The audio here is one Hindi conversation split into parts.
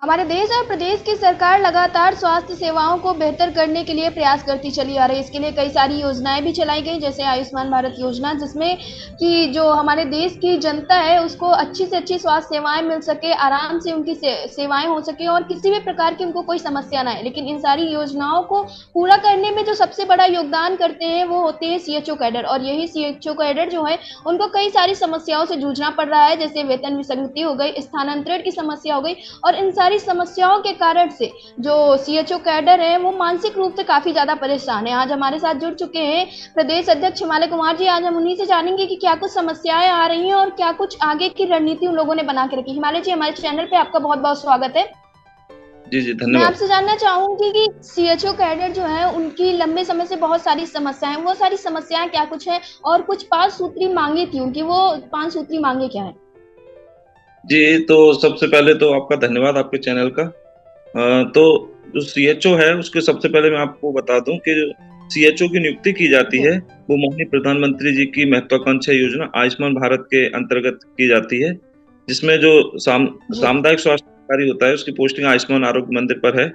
हमारे देश और प्रदेश की सरकार लगातार स्वास्थ्य सेवाओं को बेहतर करने के लिए प्रयास करती चली आ रही है। इसके लिए कई सारी योजनाएं भी चलाई गई, जैसे आयुष्मान भारत योजना, जिसमें कि जो हमारे देश की जनता है उसको अच्छी से अच्छी स्वास्थ्य सेवाएं मिल सके, आराम से उनकी सेवाएं हो सके और किसी भी प्रकार की उनको कोई समस्या ना आए। लेकिन इन सारी योजनाओं को पूरा करने में जो सबसे बड़ा योगदान करते हैं वो होते हैं सीएचओ कैडर, और यही सीएचओ कैडर जो है उनको कई सारी समस्याओं से जूझना पड़ रहा है, जैसे वेतन विसंगति हो गई, स्थानांतरण की समस्या हो गई। और इन सारी समस्याओं के कारण से जो सीएचओ कैडर है वो मानसिक रूप से काफी ज्यादा परेशान है। आज हमारे साथ जुड़ चुके हैं प्रदेश अध्यक्ष हिमालय कुमार जी। आज हम उन्हीं से जानेंगे कि क्या कुछ समस्याएं आ रही हैं और क्या कुछ आगे की रणनीति उन लोगों ने बना के रखी। हिमालय जी, हमारे चैनल पे आपका बहुत बहुत स्वागत है। जी जी, मैं धन्यवाद। आपसे जानना चाहूंगी कि सीएचओ कैडर जो है उनकी लंबे समय से बहुत सारी समस्याएं, वो सारी समस्याएं क्या कुछ है और कुछ 5 सूत्री मांगे थी उनकी, वो 5 सूत्री मांगे क्या है? जी, तो सबसे पहले तो आपका धन्यवाद आपके चैनल का। तो जो सीएचओ है उसके सबसे पहले मैं आपको बता दूं कि सीएचओ की नियुक्ति की जाती जी। है वो माननीय प्रधानमंत्री जी की महत्वाकांक्षी योजना आयुष्मान भारत के अंतर्गत की जाती है, जिसमें जो जी। सामुदायिक स्वास्थ्य अधिकारी होता है उसकी पोस्टिंग आयुष्मान आरोग्य मंदिर पर है।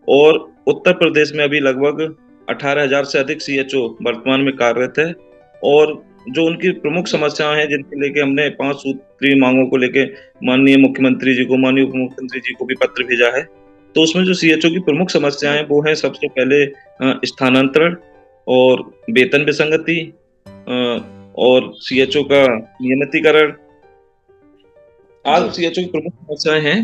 और उत्तर प्रदेश में अभी लगभग 18,000 से अधिक सीएचओ वर्तमान में कार्यरत है। और जो उनकी प्रमुख जी। समस्याएं हैं जिनके लेके हमने 5 सूत्री मांगों को लेके माननीय मुख्यमंत्री जी को, माननीय उप मुख्यमंत्री जी को भी पत्र भेजा है। तो उसमें जो सीएचओ की प्रमुख समस्याएं जी। हैं वो है सबसे पहले स्थानांतरण और वेतन विसंगति, और सीएचओ का नियमितीकरण। आज जी। सीएचओ की प्रमुख समस्याएं हैं।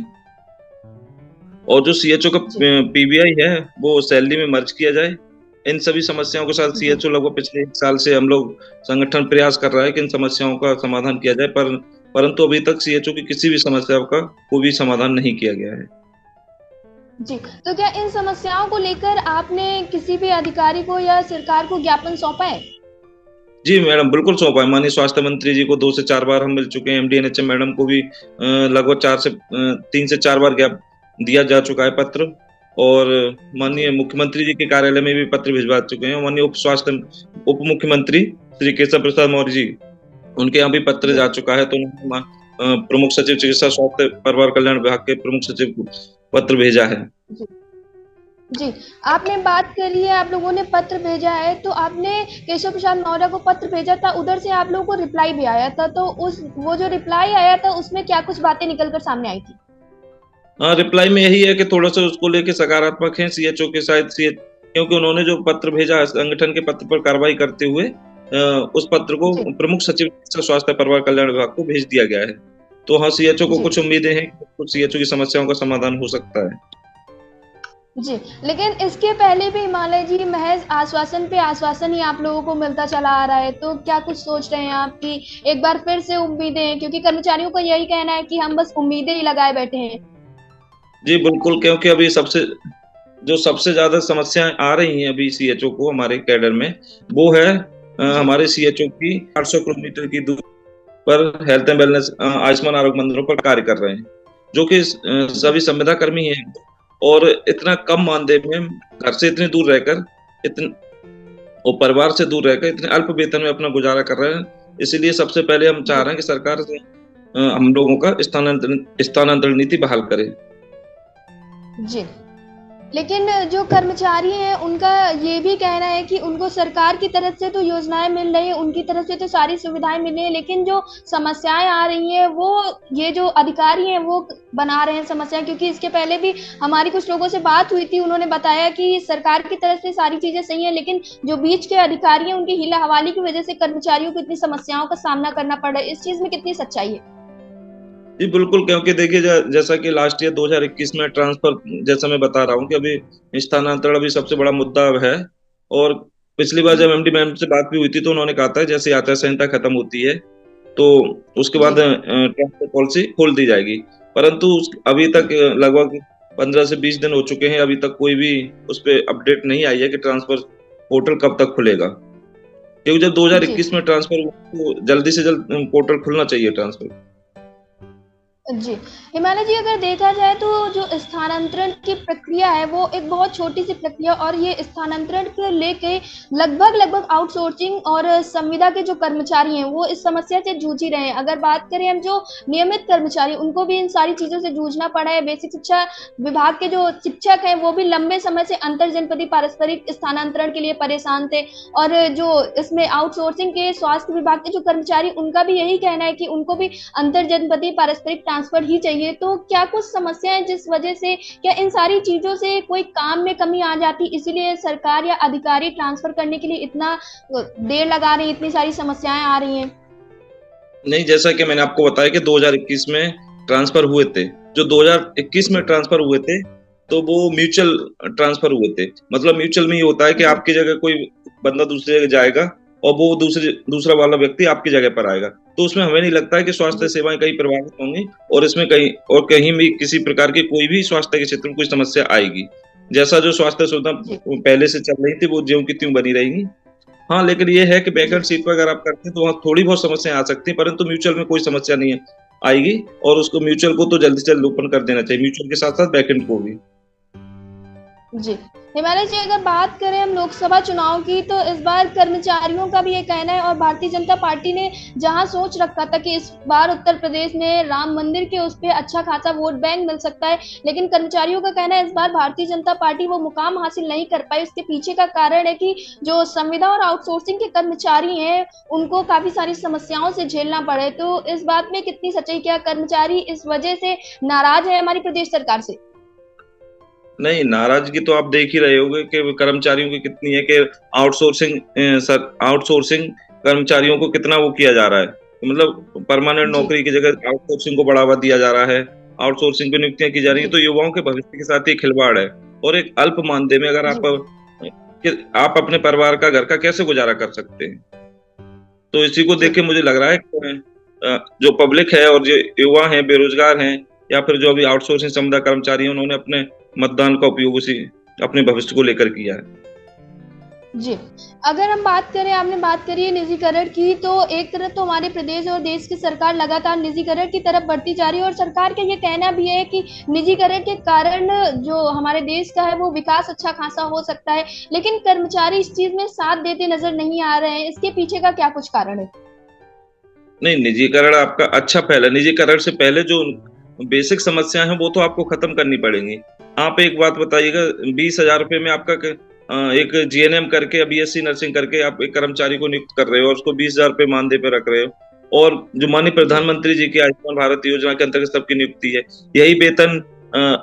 और जो सीएचओ का जी। पीबीआई है वो सैलरी में मर्ज किया जाए। इन सभी समस्याओं के साथ जी। सीएचओ लगभग पिछले 1 साल से हम लोग संगठन प्रयास कर रहा है कि इन समस्याओं का समाधान किया जाए, परंतु अभी तक सीएचओ की किसी भी समस्या का कोई भी समाधान नहीं किया गया है। जी। तो क्या इन समस्याओं को लेकर आपने किसी भी अधिकारी को या सरकार को ज्ञापन सौंपा है? जी मैडम, बिल्कुल सौंपा है। माननीय स्वास्थ्य मंत्री जी को 2 से 4 बार हम मिल चुके हैं। एमडी एनएचएम मैडम को भी लगभग 3 से 4 बार ज्ञाप दिया जा चुका है पत्र। और जी। माननीय मुख्यमंत्री जी के कार्यालय में भी पत्र भिजवा चुके हैं। माननीय उप मुख्यमंत्री श्री केशव प्रसाद मौर्य जी, उनके यहाँ भी पत्र जी। जा चुका है। तो उन्होंने प्रमुख सचिव चिकित्सा स्वास्थ्य परिवार कल्याण विभाग के प्रमुख सचिव को पत्र भेजा है। जी। जी। आपने बात करी है, आप लोगों ने पत्र भेजा है, तो आपने केशव प्रसाद मौर्य को पत्र भेजा था, उधर से आप लोगों को रिप्लाई भी आया था, तो उस वो जो रिप्लाई आया था उसमें क्या कुछ बातें निकल कर सामने आई थी? हाँ, रिप्लाई में यही है कि थोड़ा-सा उसको लेके सकारात्मक हैं सीएचओ के, शायद सी क्योंकि उन्होंने जो पत्र भेजा है संगठन के पत्र पर कार्रवाई करते हुए, उस पत्र को जी। प्रमुख सचिव चिकित्सा स्वास्थ्य परिवार कल्याण विभाग को भेज दिया गया है। तो हाँ, सीएचओ को जी। कुछ उम्मीदें हैं कि कुछ सीएचओ की समस्याओं का समाधान हो सकता है। जी। लेकिन इसके पहले भी हिमालय जी महज़ आश्वासन पे आश्वासन ही आप लोगों को मिलता चला आ रहा है, तो क्या कुछ सोच रहे हैं आप कि एक बार फिर से उम्मीदें हैं? क्योंकि कर्मचारियों का यही कहना है कि हम बस उम्मीदें ही लगाए बैठे हैं। जी, बिल्कुल, क्योंकि अभी सबसे ज़्यादा समस्याएँ आ रही हैं अभी सीएचओ को हमारे कैडर में, वो है जी। हमारे सीएचओ की 800 किलोमीटर की दूरी पर हेल्थ एंड वेलनेस आयुष्मान आरोग्य मंदिरों पर कार्य कर रहे हैं, जो कि जी। सभी संविदा कर्मी हैं। और इतना कम मानदेय में घर से इतनी दूर रहकर, इतन और परिवार से दूर रहकर इतने अल्प वेतन में अपना गुजारा कर रहे हैं। इसीलिए सबसे पहले हम चाह जी। रहे हैं कि सरकार हम लोगों का स्थानांतरण नीति बहाल करे। जी। लेकिन जो कर्मचारी हैं उनका ये भी कहना है कि उनको सरकार की तरफ से तो योजनाएँ मिल रही हैं, उनकी तरफ से तो सारी सुविधाएँ मिल रही हैं, लेकिन जो समस्याएँ आ रही हैं वो ये जो अधिकारी हैं वो बना रहे हैं समस्याएँ। क्योंकि इसके पहले भी हमारी कुछ लोगों से बात हुई थी, उन्होंने बताया कि सरकार की तरफ से सारी चीज़ें सही हैं, लेकिन जो बीच के अधिकारी हैं उनकी हीला-हवाली की वज़ह से कर्मचारियों को इतनी समस्याओं का सामना करना पड़ रहा है। इस चीज़ में कितनी सच्चाई है? जी, बिल्कुल, क्योंकि देखिए जैसा कि लास्ट ईयर 2021 में ट्रांसफर, जैसा मैं बता रहा हूँ कि अभी स्थानांतरण अभी सबसे बड़ा मुद्दा है। और पिछली बार जी। जब एमडी मैम से बात भी हुई थी तो उन्होंने कहा था जैसे आचार संहिता खत्म होती है तो उसके जी। बाद ट्रांसफर पॉलिसी खोल दी जाएगी। परंतु अभी जी। तक लगभग 15 से 20 दिन हो चुके हैं, अभी तक कोई भी उस पे अपडेट नहीं आई है कि ट्रांसफर पोर्टल कब तक खुलेगा। क्योंकि जब जी। 2021 में ट्रांसफर हुआ तो जल्दी से जल्द पोर्टल खुलना चाहिए ट्रांसफर। जी। हिमालय जी, अगर देखा जाए तो जो स्थानांतरण की प्रक्रिया है वो एक बहुत छोटी सी प्रक्रिया, और ये स्थानांतरण को लेके लगभग आउटसोर्सिंग और संविदा के जो कर्मचारी हैं वो इस समस्या से जूझ ही रहे हैं। अगर बात करें हम जो नियमित कर्मचारी, उनको भी इन सारी चीज़ों से जूझना पड़ा है। बेसिक शिक्षा विभाग के जो शिक्षक हैं वो भी लंबे समय से अंतर जनपदीय पारस्परिक स्थानांतरण के लिए परेशान थे। और जो इसमें आउटसोर्सिंग के स्वास्थ्य विभाग के जो कर्मचारी, उनका भी यही कहना है कि उनको भी अंतर जनपदीय पारस्परिक ट्रांसफर ही चाहिए। तो क्या कुछ समस्याएं जिस वजह से, क्या इन सारी चीजों से कोई काम में कमी आ जाती, इसीलिए सरकार या अधिकारी ट्रांसफर करने के लिए इतना देर लगा रही, इतनी सारी समस्याएं आ रही हैं? नहीं, जैसा कि मैंने आपको बताया कि 2021 में ट्रांसफर हुए थे। जो 2021 में ट्रांसफर हुए थे, तो वो म्यूचुअल ट्रांसफर हुए थे। मतलब म्यूचुअल में ये होता है कि जी। आपकी जगह कोई बंदा दूसरी जगह जाएगा और वो दूसरा वाला व्यक्ति आपकी जगह पर आएगा। तो उसमें हमें नहीं लगता है कि स्वास्थ्य जी। सेवाएं कहीं प्रभावित होंगी, और इसमें कहीं भी किसी प्रकार की कोई भी स्वास्थ्य के क्षेत्र में कोई समस्या आएगी। जैसा जो स्वास्थ्य सुविधा जी। पहले से चल रही थी, वो ज्यों की त्यों बनी रहेंगी। हाँ, लेकिन ये है कि जी। बैकएंड सीट पर अगर आप करते हैं तो वहाँ थोड़ी बहुत समस्याएँ आ सकती हैं, परंतु म्यूचुअल में कोई समस्या नहीं है आएगी, और उसको म्यूचुअल को तो जल्द से जल्द ओपन कर देना चाहिए, म्यूचुअल के साथ-साथ बैकएंड को भी। जी। हिमालय जी, अगर बात करें हम लोकसभा चुनाव की, तो इस बार कर्मचारियों का भी ये कहना है, और भारतीय जनता पार्टी ने जहां सोच रखा था कि इस बार उत्तर प्रदेश में राम मंदिर के उस पे अच्छा खासा वोट बैंक मिल सकता है, लेकिन कर्मचारियों का कहना है इस बार भारतीय जनता पार्टी वो मुकाम हासिल नहीं कर पाई। उसके पीछे का कारण है कि जो संविदा और आउटसोर्सिंग के कर्मचारी हैं, उनको काफी सारी समस्याओं से झेलना पड़े। तो इस बात में कितनी सच्चाई, क्या कर्मचारी इस वजह से नाराज है हमारी प्रदेश सरकार से? नहीं, नाराज़गी तो आप देख ही रहे होंगे कि कर्मचारियों की कितनी है कि आउटसोर्सिंग कर्मचारियों को कितना वो किया जा रहा है। मतलब परमानेंट जी। नौकरी की जगह आउटसोर्सिंग को बढ़ावा दिया जा रहा है, आउटसोर्सिंग पे नियुक्तियाँ की जा रही हैं, जी। तो युवाओं के भविष्य के साथ ये खिलवाड़ है। और एक अल्प मानदेय में अगर जी। आप अपने परिवार का, घर का कैसे गुज़ारा कर सकते हैं? तो इसी को जी। देख के मुझे लग रहा है कि जो पब्लिक है और जो युवा हैं, बेरोज़गार हैं, या फिर जो अभी आउटसोर्सिंग समुदाय कर्मचारी हैं, उन्होंने अपने मतदान का उपयोग उसी अपने भविष्य को लेकर किया है। जी। अगर हम बात करें, आपने बात करी है निजीकरण की, तो एक तरफ तो हमारे प्रदेश और देश की सरकार लगातार निजीकरण की तरफ बढ़ती जा रही है, और सरकार का ये कहना भी है कि निजीकरण के कारण जो हमारे देश का है वो विकास अच्छा खासा हो सकता है, लेकिन कर्मचारी इस चीज़ में साथ देते नज़र नहीं आ रहे हैं। इसके पीछे का क्या कुछ कारण है? नहीं, निजीकरण आपका अच्छा पहल है। निजीकरण से पहले जो बेसिक समस्याएँ हैं, वो तो आपको खत्म करनी पड़ेंगी। आप एक बात बताइएगा, ₹20,000 में आपका एक जीएनएम करके, बीएससी नर्सिंग करके आप एक कर्मचारी को नियुक्त कर रहे हो और उसको ₹20,000 मानदेय पे रख रहे हो। और जो माननीय जी। प्रधानमंत्री जी की आयुष्मान भारत योजना के अंतर्गत सबकी नियुक्ति है। यही वेतन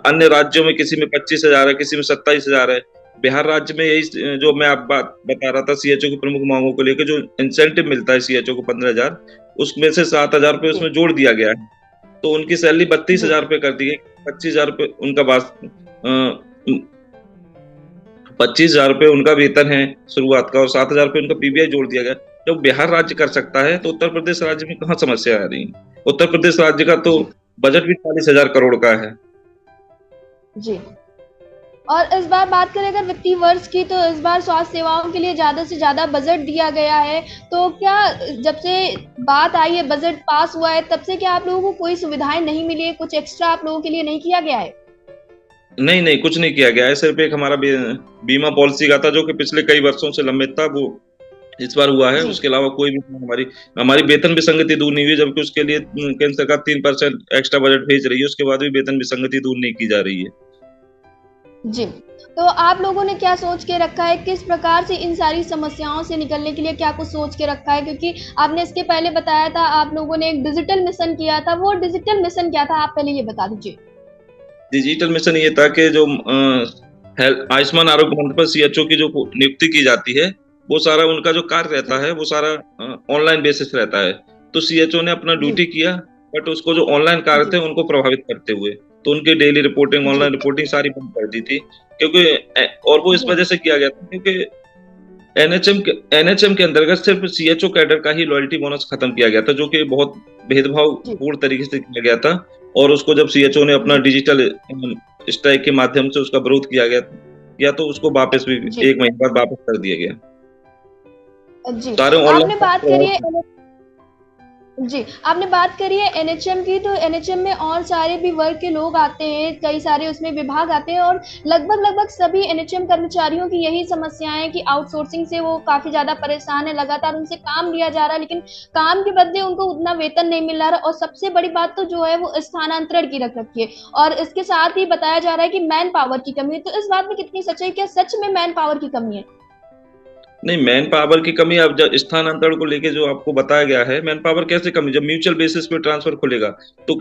अन्य राज्यों में किसी में 25,000 है, किसी में 27,000 है। बिहार राज्य में यही जो मैं आप बात बता रहा था, सीएचओ की प्रमुख मांगों को लेके जो इंसेंटिव मिलता है सीएचओ को 15,000, उसमें से ₹7,000 जी। उसमें जोड़ दिया गया है। तो उनकी सैलरी जी। ₹32,000 कर दी गई। ₹25,000 उनका ₹25,000 उनका वेतन है शुरुआत का, और ₹7,000 उनका पीबीआई जोड़ दिया गया। जब बिहार राज्य कर सकता है, तो उत्तर प्रदेश राज्य में कहाँ समस्या आ रही है? उत्तर प्रदेश राज्य का तो जी। बजट भी 40,000 करोड़ का है। जी। और इस बार बात करें अगर वित्तीय वर्ष की, तो इस बार स्वास्थ्य सेवाओं के लिए ज़्यादा से ज़्यादा बजट दिया गया है। तो क्या जब से बात आई है, बजट पास हुआ है, तब से क्या आप लोगों को कोई सुविधाएँ नहीं मिली है? कुछ एक्स्ट्रा आप लोगों के लिए नहीं किया गया है? नहीं, नहीं, कुछ नहीं किया गया है। सिर्फ़ एक हमारा बीमा पॉलिसी का था, जो कि पिछले कई वर्षों से लंबित था, वो इस बार हुआ है। जी। उसके अलावा कोई भी हमारी हमारी वेतन विसंगति दूर नहीं हुई, जबकि उसके लिए केंद्र सरकार 3% एक्स्ट्रा बजट भेज रही है, उसके बाद भी वेतन विसंगति दूर नहीं की जा रही है। जी। तो आप लोगों ने क्या सोच के रखा है, किस प्रकार से इन सारी समस्याओं से निकलने के लिए क्या कुछ सोच के रखा है? क्योंकि आपने इसके पहले बताया था, आप लोगों ने एक डिजिटल मिशन किया था, वो डिजिटल मिशन क्या था? आप पहले ये बता दीजिए। डिजिटल मिशन ये था कि जो आयुष्मान आरोग्य मंत्र पर सीएचओ की जो नियुक्ति की जाती है, वो सारा उनका जो कार्य रहता जी। है, वो सारा ऑनलाइन बेसिस रहता है। तो सीएचओ ने अपना जी। ड्यूटी किया, बट उसको जो ऑनलाइन कार्य जी। थे, उनको प्रभावित करते हुए, तो उनकी डेली रिपोर्टिंग, जी। ऑनलाइन रिपोर्टिंग सारी बंद कर दी थी। क्योंकि और वो इस जी। वजह से किया गया था, क्योंकि एनएचएम के अंतर्गत सिर्फ सीएचओ कैडर का ही लॉयल्टी बोनस खत्म किया गया था, जो कि बहुत जी। भेदभावपूर्ण तरीके से किया गया था। और उसको जब सीएचओ ने अपना जी। डिजिटल स्ट्राइक के माध्यम से उसका विरोध किया गया, तो उसको वापस भी जी। 1 महीने बाद वापस कर दिया गया। जी। सारे आपने बात करी है ऑनलाइन जी, आपने बात करी है एनएचएम की, तो एनएचएम में और सारे भी वर्ग के लोग आते हैं, कई सारे उसमें विभाग आते हैं और लगभग-लगभग सभी एनएचएम कर्मचारियों की यही समस्याएँ हैं कि आउटसोर्सिंग से वो काफ़ी ज़्यादा परेशान हैं, लगातार उनसे काम लिया जा रहा है, लेकिन काम के बदले उनको उतना वेतन नहीं मिल रहा और सबसे बड़ी बात तो जो है वो स्थानांतरण की रख रखी है और इसके साथ ही बताया जा रहा है कि मैन पावर की कमी है, तो इस बात में कितनी सच्चाई है? क्या सच में मैन पावर की कमी है? नहीं, मैन पावर की कमी अब ज स्थानांतरण को लेके जो आपको बताया गया है, मैन पावर कैसे कमी? जब म्यूचुअल बेसिस पे ट्रांसफर खुलेगा, तो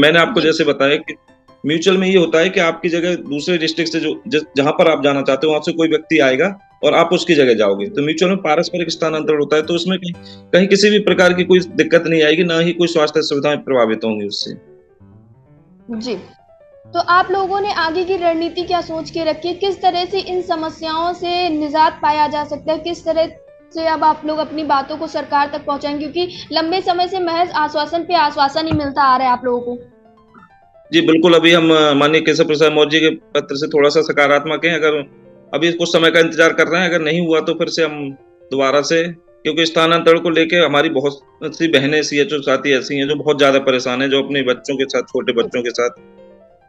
मैंने आपको जी। जैसे बताया कि म्यूचुअल में ये होता है कि आपकी जगह दूसरे डिस्ट्रिक्ट से जो जहाँ पर आप जाना चाहते हो, वहाँ से कोई व्यक्ति आएगा और आप उसकी जगह जाओगे। तो म्यूचुअल में पारस्परिक स्थानांतरण होता है, तो उसमें कहीं कहीं किसी भी प्रकार की कोई दिक्कत नहीं आएगी, ना ही कोई स्वास्थ्य सुविधाएँ प्रभावित होंगी उससे। जी। तो आप लोगों ने आगे की रणनीति क्या सोच के रखी है? किस तरह से इन समस्याओं से निजात पाया जा सकता है? किस तरह से अब आप लोग अपनी बातों को सरकार तक पहुँचाएँगे? क्योंकि लंबे समय से महज़ आश्वासन पे आश्वासन ही मिलता आ रहा है आप लोगों को। जी, बिल्कुल, अभी हम माननीय केशव प्रसाद मौर्य जी के पत्र से थोड़ा-सा सकारात्मक हैं, अगर अभी कुछ समय का इंतज़ार कर रहे हैं, अगर नहीं हुआ तो फिर से हम दोबारा से क्योंकि स्थानांतरण को लेके हमारी बहुत सी बहनें सीएचओ साथी ऐसी हैं, जो बहुत ज़्यादा परेशान हैं, जो अपने बच्चों के साथ, छोटे जी, बच्चों के साथ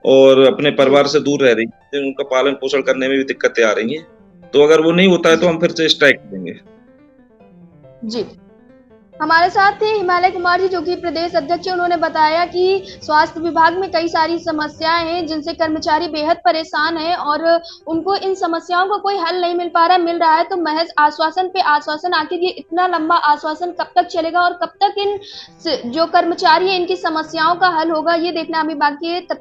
और अपने जी, परिवार से दूर रह रही हैं, उनका पालन-पोषण करने में भी दिक्कतें आ रही हैं। तो अगर वो नहीं होता है, तो जी, हम फिर से स्ट्राइक करेंगे। जी। हमारे साथ थे हिमालय कुमार जी जो कि प्रदेश अध्यक्ष हैं। उन्होंने बताया कि स्वास्थ्य विभाग में कई सारी समस्याएं हैं जिनसे कर्मचारी बेहद परेशान हैं और उनको इन समस्याओं का कोई हल नहीं मिल रहा है तो महज आश्वासन पे आश्वासन, आखिर ये इतना लंबा आश्वासन कब तक चलेगा और कब तक इन जो कर्मचारी हैं इनकी समस्याओं का हल होगा, ये देखना अभी बाकी है। तब तक